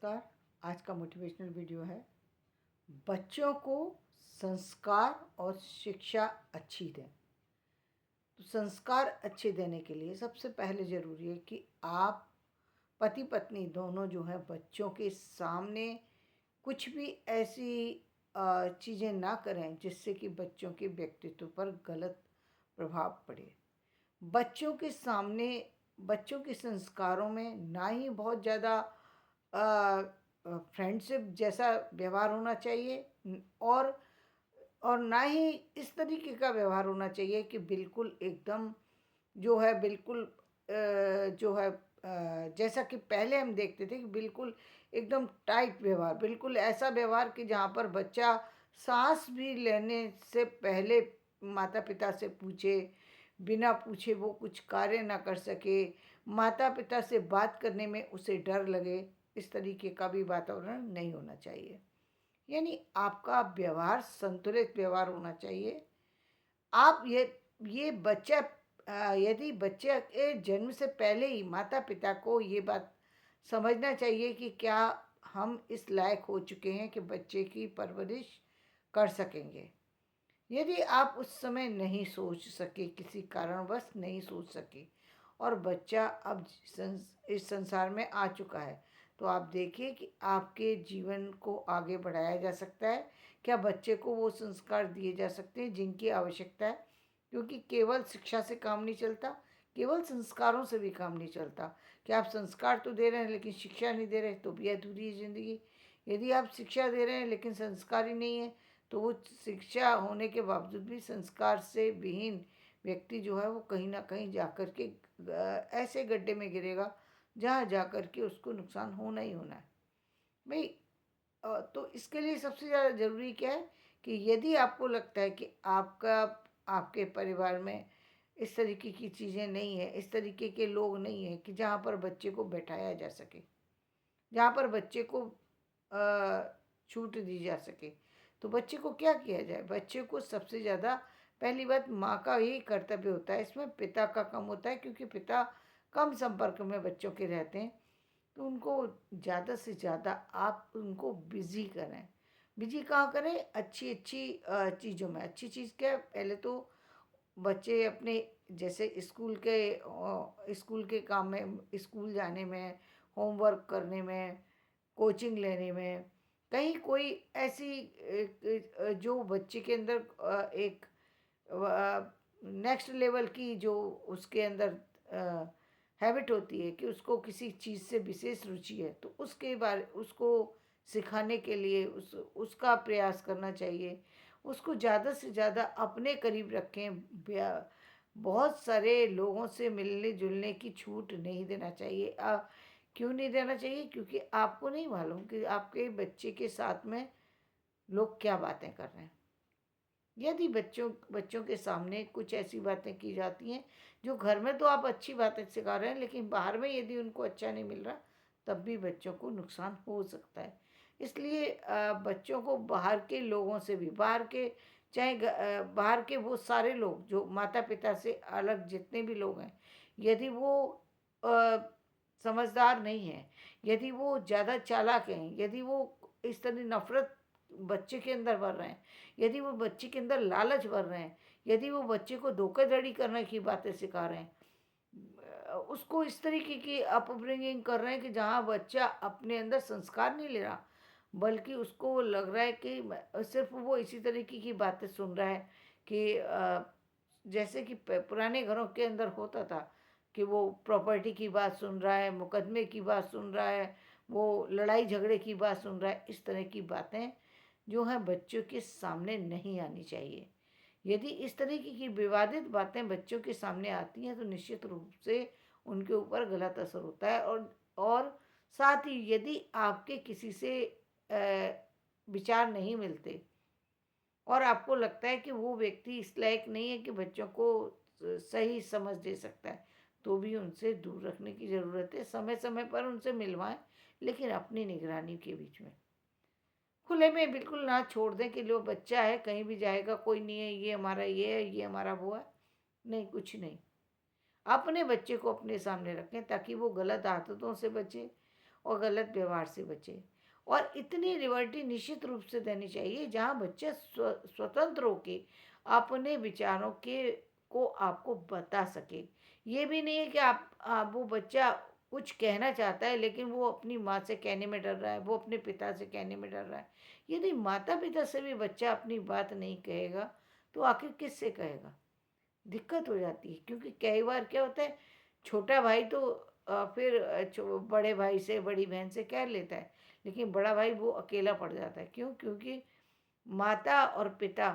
नमस्कार। आज का मोटिवेशनल वीडियो है बच्चों को संस्कार और शिक्षा अच्छी दें। तो संस्कार अच्छे देने के लिए सबसे पहले ज़रूरी है कि आप पति पत्नी दोनों जो है बच्चों के सामने कुछ भी ऐसी चीज़ें ना करें जिससे कि बच्चों के व्यक्तित्व पर गलत प्रभाव पड़े। बच्चों के सामने बच्चों के संस्कारों में ना ही बहुत ज़्यादा फ्रेंडशिप जैसा व्यवहार होना चाहिए और ना ही इस तरीके का व्यवहार होना चाहिए कि बिल्कुल एकदम जो है बिल्कुल जो है जैसा कि पहले हम देखते थे कि बिल्कुल एकदम टाइट व्यवहार, बिल्कुल ऐसा व्यवहार कि जहाँ पर बच्चा सांस भी लेने से पहले माता पिता से पूछे, बिना पूछे वो कुछ कार्य ना कर सके, माता पिता से बात करने में उसे डर लगे, इस तरीके का भी वातावरण नहीं होना चाहिए। यानी आपका व्यवहार संतुलित व्यवहार होना चाहिए। आप ये बच्चा यदि बच्चे के जन्म से पहले ही माता पिता को ये बात समझना चाहिए कि क्या हम इस लायक हो चुके हैं कि बच्चे की परवरिश कर सकेंगे। यदि आप उस समय नहीं सोच सके, किसी कारणवश नहीं सोच सके और बच्चा अब इस संसार में आ चुका है, तो आप देखिए कि आपके जीवन को आगे बढ़ाया जा सकता है। क्या बच्चे को वो संस्कार दिए जा सकते हैं जिनकी आवश्यकता है, क्योंकि केवल शिक्षा से काम नहीं चलता, केवल संस्कारों से भी काम नहीं चलता। कि आप संस्कार तो दे रहे हैं लेकिन शिक्षा नहीं दे रहे तो भी अधूरी है ज़िंदगी। यदि आप शिक्षा दे रहे हैं लेकिन संस्कार ही नहीं है तो वो शिक्षा होने के बावजूद भी संस्कार से विहीन व्यक्ति जो है वो कहीं ना कहीं जाकर के ऐसे गड्ढे में गिरेगा जहाँ जाकर के उसको नुकसान होना ही होना है भाई। तो इसके लिए सबसे ज़्यादा ज़रूरी क्या है कि यदि आपको लगता है कि आपके परिवार में इस तरीके की चीज़ें नहीं है, इस तरीके के लोग नहीं हैं कि जहाँ पर बच्चे को बैठाया जा सके, जहाँ पर बच्चे को छूट दी जा सके, तो बच्चे को क्या किया जाए। बच्चे को सबसे ज़्यादा पहली बात माँ का ही कर्तव्य होता है, इसमें पिता का कम होता है क्योंकि पिता कम संपर्क में बच्चों के रहते हैं। तो उनको ज़्यादा से ज़्यादा आप उनको बिज़ी करें। बिज़ी कहाँ करें? अच्छी अच्छी चीज़ों में। अच्छी चीज़ क्या है? पहले तो बच्चे अपने जैसे स्कूल के काम में, स्कूल जाने में, होमवर्क करने में, कोचिंग लेने में, कहीं कोई ऐसी जो बच्चे के अंदर एक नेक्स्ट लेवल की जो उसके अंदर हैबिट होती है कि उसको किसी चीज़ से विशेष रुचि है, तो उसके बारे उसको सिखाने के लिए उसका प्रयास करना चाहिए। उसको ज़्यादा से ज़्यादा अपने करीब रखें। बहुत सारे लोगों से मिलने जुलने की छूट नहीं देना चाहिए। क्यों नहीं देना चाहिए? क्योंकि आपको नहीं मालूम कि आपके बच्चे के साथ में लोग क्या बातें कर रहे हैं। यदि बच्चों बच्चों के सामने कुछ ऐसी बातें की जाती हैं जो घर में तो आप अच्छी बातें सिखा रहे हैं लेकिन बाहर में यदि उनको अच्छा नहीं मिल रहा, तब भी बच्चों को नुकसान हो सकता है। इसलिए बच्चों को बाहर के लोगों से भी, बाहर के वो सारे लोग जो माता पिता से अलग जितने भी लोग हैं, यदि वो अ, समझदार नहीं हैं, यदि वो ज़्यादा चालाक हैं, यदि वो इस तरह नफ़रत बच्चे के अंदर भर रहे हैं, यदि वो बच्चे के अंदर लालच भर रहे हैं, यदि वो बच्चे को धोखाधड़ी करने की बातें सिखा रहे हैं, उसको इस तरीके की अपब्रिंगिंग कर रहे हैं कि जहाँ बच्चा अपने अंदर संस्कार नहीं ले रहा, बल्कि उसको लग रहा है कि सिर्फ वो इसी तरीके की बातें सुन रहा है कि जैसे कि पुराने घरों के अंदर होता था कि वो प्रॉपर्टी की बात सुन रहा है, मुकदमे की बात सुन रहा है, वो लड़ाई झगड़े की बात सुन रहा है। इस तरह की बातें जो हैं बच्चों के सामने नहीं आनी चाहिए। यदि इस तरीके की विवादित बातें बच्चों के सामने आती हैं तो निश्चित रूप से उनके ऊपर गलत असर होता है। और साथ ही यदि आपके किसी से विचार नहीं मिलते और आपको लगता है कि वो व्यक्ति इस लायक नहीं है कि बच्चों को सही समझ दे सकता है, तो भी उनसे दूर रखने की ज़रूरत है। समय समय पर उनसे मिलवाएं, लेकिन अपनी निगरानी के बीच में। खुले में बिल्कुल ना छोड़ दें कि लो बच्चा है कहीं भी जाएगा, कोई नहीं है, ये हमारा ये है, ये हमारा वो है। नहीं, कुछ नहीं। अपने बच्चे को अपने सामने रखें ताकि वो गलत आदतों से बचे और गलत व्यवहार से बचे। और इतनी लिबर्टी निश्चित रूप से देनी चाहिए जहाँ बच्चा स्वतंत्र होके अपने विचारों के को आपको बता सके। ये भी नहीं है कि वो बच्चा कुछ कहना चाहता है लेकिन वो अपनी माँ से कहने में डर रहा है, वो अपने पिता से कहने में डर रहा है। यदि माता पिता से भी बच्चा अपनी बात नहीं कहेगा तो आखिर किससे कहेगा? दिक्कत हो जाती है, क्योंकि कई बार क्या होता है, छोटा भाई तो फिर बड़े भाई से, बड़ी बहन से कह लेता है, लेकिन बड़ा भाई वो अकेला पड़ जाता है। क्यों? क्योंकि माता और पिता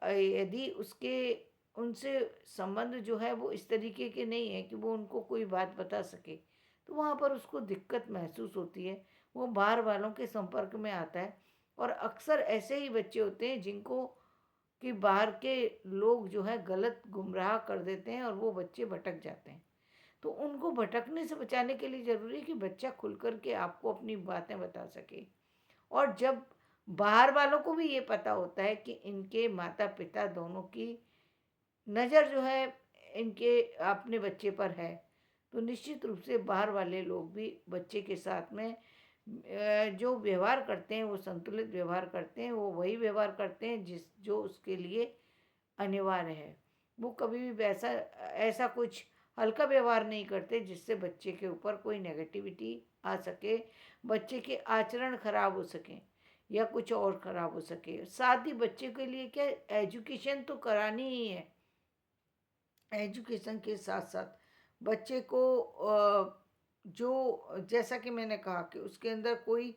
यदि उसके उनसे संबंध जो है वो इस तरीके के नहीं है कि वो उनको कोई बात बता सके, तो वहाँ पर उसको दिक्कत महसूस होती है। वो बाहर वालों के संपर्क में आता है और अक्सर ऐसे ही बच्चे होते हैं जिनको कि बाहर के लोग जो है गलत गुमराह कर देते हैं और वो बच्चे भटक जाते हैं। तो उनको भटकने से बचाने के लिए ज़रूरी है कि बच्चा खुल कर के आपको अपनी बातें बता सके। और जब बाहर वालों को भी ये पता होता है कि इनके माता पिता दोनों की नज़र जो है इनके अपने बच्चे पर है, तो निश्चित रूप से बाहर वाले लोग भी बच्चे के साथ में जो व्यवहार करते हैं वो संतुलित व्यवहार करते हैं, वो वही व्यवहार करते हैं जो उसके लिए अनिवार्य है। वो कभी भी वैसा ऐसा कुछ हल्का व्यवहार नहीं करते जिससे बच्चे के ऊपर कोई नेगेटिविटी आ सके, बच्चे के आचरण खराब हो सकें या कुछ और खराब हो सके। साथ ही बच्चे के लिए क्या, एजुकेशन तो करानी ही है। एजुकेशन के साथ साथ बच्चे को जो जैसा कि मैंने कहा कि उसके अंदर कोई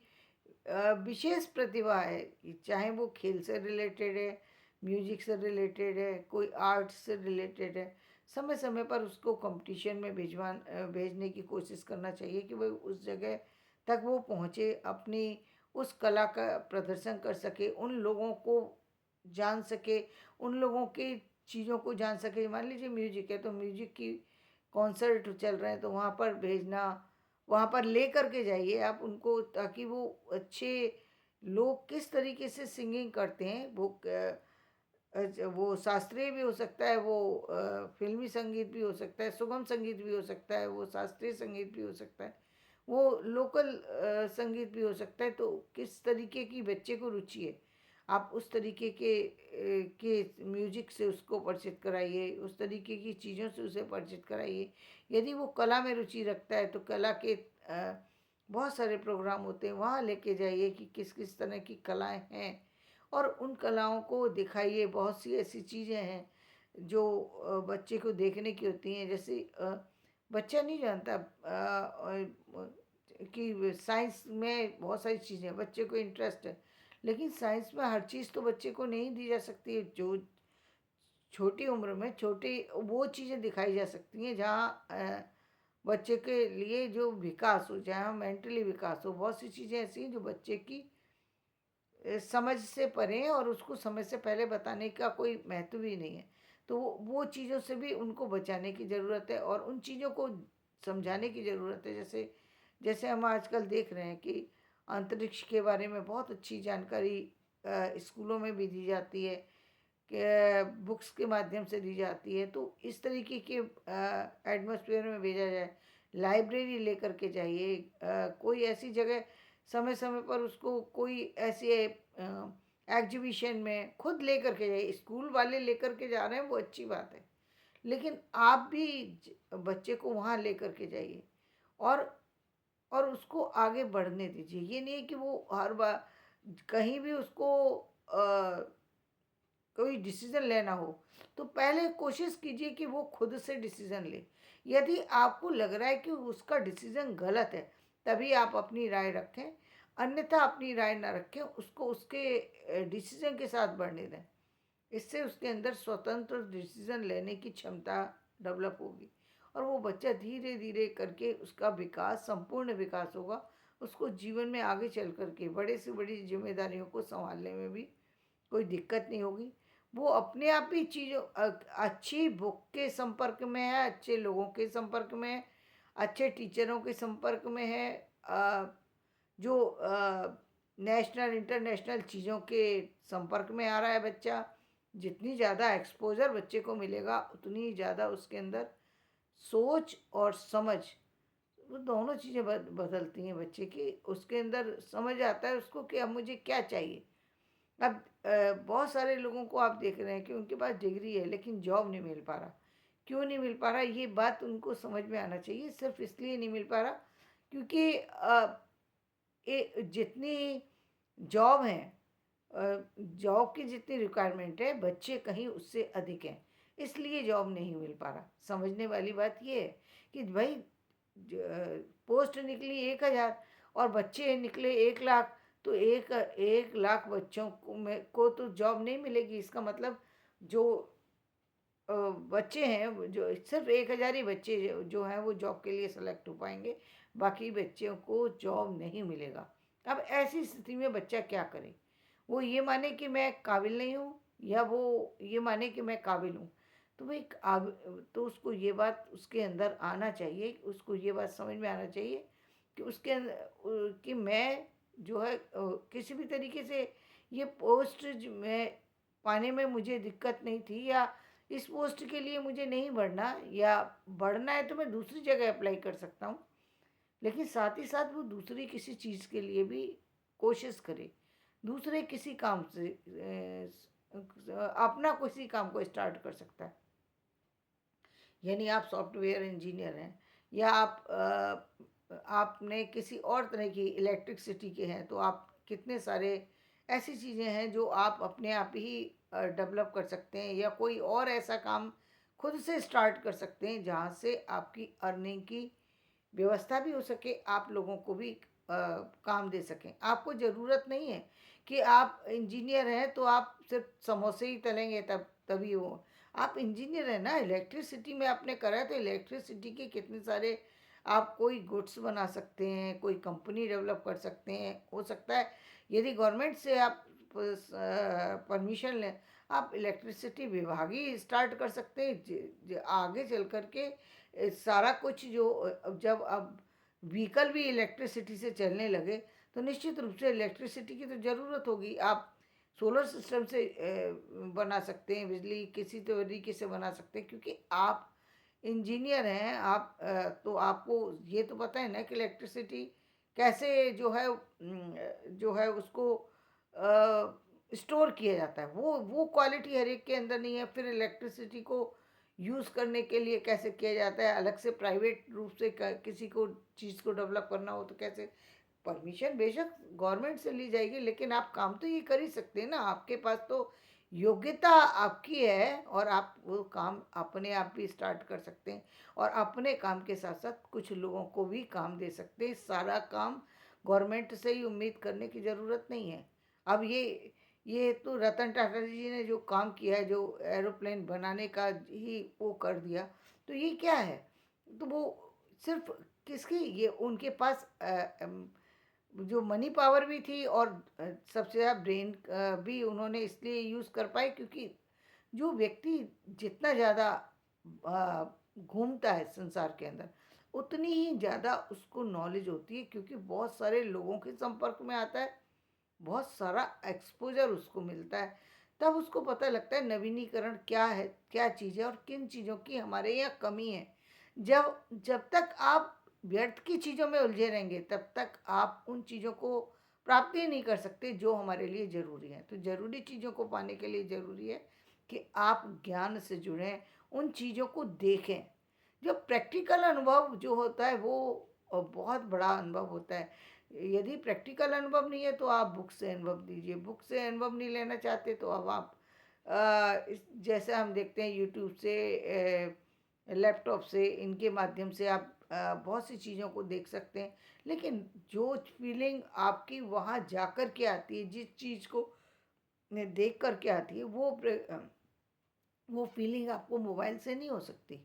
विशेष प्रतिभा है, चाहे वो खेल से रिलेटेड है, म्यूजिक से रिलेटेड है, कोई आर्ट से रिलेटेड है, समय समय पर उसको कंपटीशन में भेजने की कोशिश करना चाहिए कि वह उस जगह तक वो पहुँचे, अपनी उस कला का प्रदर्शन कर सके, उन लोगों को जान सके, उन लोगों की चीज़ों को जान सके। मान लीजिए म्यूजिक है तो म्यूजिक की कॉन्सर्ट चल रहे हैं तो वहाँ पर भेजना, वहाँ पर ले करके जाइए आप उनको, ताकि वो अच्छे लोग किस तरीके से सिंगिंग करते हैं, वो शास्त्रीय भी हो सकता है, वो फिल्मी संगीत भी हो सकता है, सुगम संगीत भी हो सकता है, वो शास्त्रीय संगीत भी हो सकता है, वो लोकल संगीत भी हो सकता है। तो किस तरीके की बच्चे को रुचि है, आप उस तरीके के म्यूजिक से उसको परिचित कराइए, उस तरीके की चीज़ों से उसे परिचित कराइए। यदि वो कला में रुचि रखता है तो कला के बहुत सारे प्रोग्राम होते हैं, वहाँ लेके जाइए कि किस किस तरह की कलाएं हैं और उन कलाओं को दिखाइए। बहुत सी ऐसी चीज़ें हैं जो बच्चे को देखने की होती हैं। जैसे बच्चा नहीं जानता कि साइंस में बहुत सारी चीज़ें हैं, बच्चे को इंटरेस्ट है, लेकिन साइंस में हर चीज़ तो बच्चे को नहीं दी जा सकती है। जो छोटी उम्र में छोटी वो चीज़ें दिखाई जा सकती हैं जहाँ बच्चे के लिए जो विकास हो, जहाँ मेंटली विकास हो। बहुत सी चीज़ें ऐसी हैं जो बच्चे की समझ से परे हैं और उसको समय से पहले बताने का कोई महत्व ही नहीं है। तो वो चीज़ों से भी उनको बचाने की ज़रूरत है और उन चीज़ों को समझाने की ज़रूरत है। जैसे जैसे हम आजकल देख रहे हैं कि अंतरिक्ष के बारे में बहुत अच्छी जानकारी स्कूलों में भी दी जाती है, कि बुक्स के माध्यम से दी जाती है। तो इस तरीके के एटमॉस्फेयर में भेजा जाए, लाइब्रेरी लेकर के जाइए, कोई ऐसी जगह समय समय पर उसको कोई ऐसी एग्जीबिशन में खुद लेकर के जाइए। स्कूल वाले लेकर के जा रहे हैं वो अच्छी बात है, लेकिन आप भी बच्चे को वहाँ लेकर के जाइए और उसको आगे बढ़ने दीजिए। ये नहीं है कि वो हर बार कहीं भी उसको कोई डिसीज़न लेना हो तो पहले कोशिश कीजिए कि वो खुद से डिसीज़न ले। यदि आपको लग रहा है कि उसका डिसीज़न गलत है, तभी आप अपनी राय रखें, अन्यथा अपनी राय ना रखें, उसको उसके डिसीज़न के साथ बढ़ने दें। इससे उसके अंदर स्वतंत्र डिसीज़न लेने की क्षमता डेवलप होगी और वो बच्चा धीरे धीरे करके उसका विकास, संपूर्ण विकास होगा। उसको जीवन में आगे चल कर के बड़े से बड़ी जिम्मेदारियों को संभालने में भी कोई दिक्कत नहीं होगी। वो अपने आप ही चीज़ों अच्छी बुक के संपर्क में है, अच्छे लोगों के संपर्क में है, अच्छे टीचरों के संपर्क में है, जो नेशनल इंटरनेशनल चीज़ों के संपर्क में आ रहा है बच्चा। जितनी ज़्यादा एक्सपोज़र बच्चे को मिलेगा उतनी ज़्यादा उसके अंदर सोच और समझ वो दोनों चीज़ें बदलती हैं बच्चे की, उसके अंदर समझ आता है उसको कि अब मुझे क्या चाहिए। अब बहुत सारे लोगों को आप देख रहे हैं कि उनके पास डिग्री है लेकिन जॉब नहीं मिल पा रहा। क्यों नहीं मिल पा रहा, ये बात उनको समझ में आना चाहिए। सिर्फ इसलिए नहीं मिल पा रहा क्योंकि जितनी जॉब है, जॉब की जितनी रिक्वायरमेंट है, बच्चे कहीं उससे अधिक हैं, इसलिए जॉब नहीं मिल पा रहा। समझने वाली बात ये है कि भाई पोस्ट निकली 1,000 और बच्चे निकले 1,00,000, तो 1,00,000 बच्चों को तो जॉब नहीं मिलेगी। इसका मतलब जो बच्चे हैं जो सिर्फ 1,000 ही बच्चे जो हैं वो जॉब के लिए सेलेक्ट हो पाएंगे, बाकी बच्चों को जॉब नहीं मिलेगा। अब ऐसी स्थिति में बच्चा क्या करे? वो ये माने कि मैं काबिल नहीं हूँ, या वो ये माने कि मैं काबिल हूँ। तो भाई तो उसको ये बात उसके अंदर आना चाहिए, उसको ये बात समझ में आना चाहिए कि उसके अंदर कि मैं जो है किसी भी तरीके से ये पोस्ट मैं पाने में मुझे दिक्कत नहीं थी, या इस पोस्ट के लिए मुझे नहीं बढ़ना, या बढ़ना है तो मैं दूसरी जगह अप्लाई कर सकता हूँ। लेकिन साथ ही साथ वो दूसरी किसी चीज़ के लिए भी कोशिश करे, दूसरे किसी काम से अपना किसी काम को स्टार्ट कर सकता है। यानी आप सॉफ्टवेयर इंजीनियर हैं, या आपने किसी और तरह की इलेक्ट्रिसिटी के हैं, तो आप कितने सारे ऐसी चीज़ें हैं जो आप अपने आप ही डेवलप कर सकते हैं, या कोई और ऐसा काम खुद से स्टार्ट कर सकते हैं जहाँ से आपकी अर्निंग की व्यवस्था भी हो सके, आप लोगों को भी काम दे सकें। आपको ज़रूरत नहीं है कि आप इंजीनियर हैं तो आप सिर्फ समोसे ही तलेंगे तभी हो। आप इंजीनियर हैं ना, इलेक्ट्रिसिटी में आपने करा है तो इलेक्ट्रिसिटी के कितने सारे आप कोई गुड्स बना सकते हैं, कोई कंपनी डेवलप कर सकते हैं। हो सकता है यदि गवर्नमेंट से आप परमिशन लें, आप इलेक्ट्रिसिटी विभाग ही स्टार्ट कर सकते हैं। आगे चल कर के सारा कुछ जो जब अब व्हीकल भी इलेक्ट्रिसिटी से चलने लगे, तो निश्चित रूप से इलेक्ट्रिसिटी की तो ज़रूरत होगी। आप सोलर सिस्टम से बना सकते हैं, बिजली किसी तरीके से बना सकते हैं, क्योंकि आप इंजीनियर हैं। आप तो आपको ये तो पता है ना कि इलेक्ट्रिसिटी कैसे जो है उसको स्टोर किया जाता है। वो क्वालिटी हर एक के अंदर नहीं है। फिर इलेक्ट्रिसिटी को यूज़ करने के लिए कैसे किया जाता है, अलग से प्राइवेट रूप से किसी को चीज़ को डेवलप करना हो तो कैसे, परमिशन बेशक गवर्नमेंट से ली जाएगी, लेकिन आप काम तो ये कर ही सकते हैं ना। आपके पास तो योग्यता आपकी है, और आप वो काम अपने आप भी स्टार्ट कर सकते हैं, और अपने काम के साथ साथ कुछ लोगों को भी काम दे सकते हैं। सारा काम गवर्नमेंट से ही उम्मीद करने की ज़रूरत नहीं है। अब ये तो रतन टाटा जी ने जो काम किया है, जो एरोप्लेन बनाने का ही वो कर दिया, तो ये क्या है? तो वो सिर्फ किसकी, ये उनके पास जो मनी पावर भी थी, और सबसे ज़्यादा ब्रेन भी उन्होंने इसलिए यूज़ कर पाए क्योंकि जो व्यक्ति जितना ज़्यादा घूमता है संसार के अंदर, उतनी ही ज़्यादा उसको नॉलेज होती है, क्योंकि बहुत सारे लोगों के संपर्क में आता है, बहुत सारा एक्सपोज़र उसको मिलता है। तब उसको पता लगता है नवीनीकरण क्या है, क्या चीज़ है, और किन चीज़ों की हमारे यहाँ कमी है। जब जब तक आप व्यर्थ की चीज़ों में उलझे रहेंगे, तब तक आप उन चीज़ों को प्राप्त ही नहीं कर सकते जो हमारे लिए ज़रूरी है। तो ज़रूरी चीज़ों को पाने के लिए ज़रूरी है कि आप ज्ञान से जुड़ें, उन चीज़ों को देखें। जो प्रैक्टिकल अनुभव जो होता है वो बहुत बड़ा अनुभव होता है। यदि प्रैक्टिकल अनुभव नहीं है तो आप बुक से अनुभव लीजिए। बुक से अनुभव नहीं लेना चाहते तो अब आप जैसे हम देखते हैं यूट्यूब से, लैपटॉप से, इनके माध्यम से आप बहुत सी चीज़ों को देख सकते हैं। लेकिन जो फीलिंग आपकी वहाँ जाकर के आती है, जिस चीज़ को देख कर के आती है, वो फीलिंग आपको मोबाइल से नहीं हो सकती।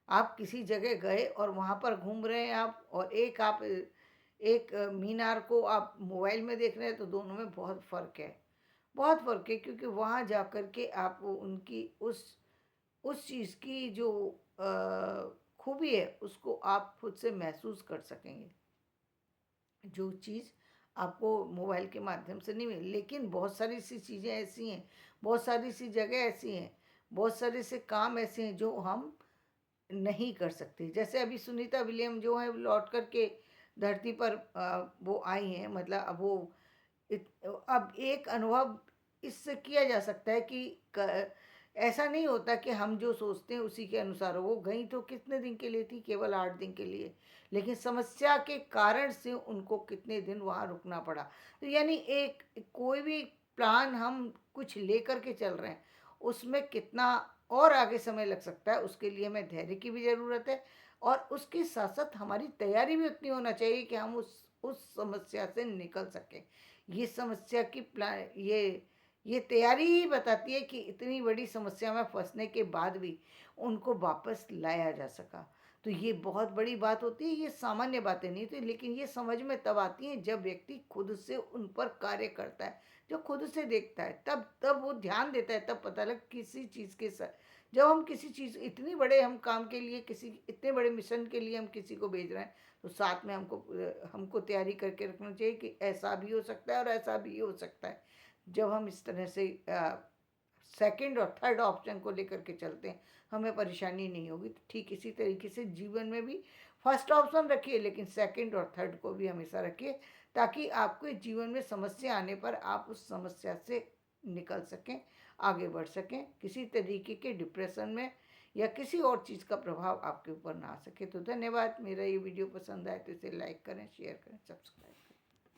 आप किसी जगह गए और वहाँ पर घूम रहे हैं आप, और एक मीनार को आप मोबाइल में देख रहे हैं, तो दोनों में बहुत फ़र्क है। बहुत फ़र्क है, क्योंकि वहाँ जा कर के आप उनकी उस चीज़ की जो खूबी है उसको आप खुद से महसूस कर सकेंगे, जो चीज़ आपको मोबाइल के माध्यम से नहीं मिली। लेकिन बहुत सारी सी चीज़ें ऐसी हैं, बहुत सारी सी जगह ऐसी हैं, बहुत सारे से काम ऐसे हैं जो हम नहीं कर सकते। जैसे अभी सुनीता विलियम जो है लौट कर के धरती पर वो आई हैं, मतलब अब वो अब एक अनुभव इससे किया जा सकता है कि ऐसा नहीं होता कि हम जो सोचते हैं उसी के अनुसार हो। वो गई तो कितने दिन के लिए थी? केवल 8 दिन के लिए, लेकिन समस्या के कारण से उनको कितने दिन वहाँ रुकना पड़ा। तो यानी एक कोई भी प्लान हम कुछ लेकर के चल रहे हैं, उसमें कितना और आगे समय लग सकता है, उसके लिए हमें धैर्य की भी ज़रूरत है। और उसके साथ साथ हमारी तैयारी भी उतनी होना चाहिए कि हम उस समस्या से निकल सकें। ये समस्या की प्लान ये तैयारी ही बताती है कि इतनी बड़ी समस्या में फंसने के बाद भी उनको वापस लाया जा सका। तो ये बहुत बड़ी बात होती है। ये सामान्य बातें नहीं थी, लेकिन ये समझ में तब आती हैं जब व्यक्ति खुद से उन पर कार्य करता है, जो खुद से देखता है, तब तब वो ध्यान देता है, तब पता लग किसी चीज़ के साथ जब हम किसी चीज़ इतनी बड़े हम काम के लिए, किसी इतने बड़े मिशन के लिए हम किसी को भेज रहे हैं, तो साथ में हमको तैयारी करके रखना चाहिए कि ऐसा भी हो सकता है और ऐसा भी हो सकता है। जब हम इस तरह से सेकंड और थर्ड ऑप्शन को लेकर के चलते हैं, हमें परेशानी नहीं होगी। तो ठीक इसी तरीके से जीवन में भी फर्स्ट ऑप्शन रखिए, लेकिन सेकंड और थर्ड को भी हमेशा रखिए, ताकि आपके जीवन में समस्या आने पर आप उस समस्या से निकल सकें, आगे बढ़ सकें, किसी तरीके के डिप्रेशन में या किसी और चीज़ का प्रभाव आपके ऊपर ना आ सके। तो धन्यवाद। मेरा ये वीडियो पसंद आए तो इसे लाइक करें, शेयर करें, सब्सक्राइब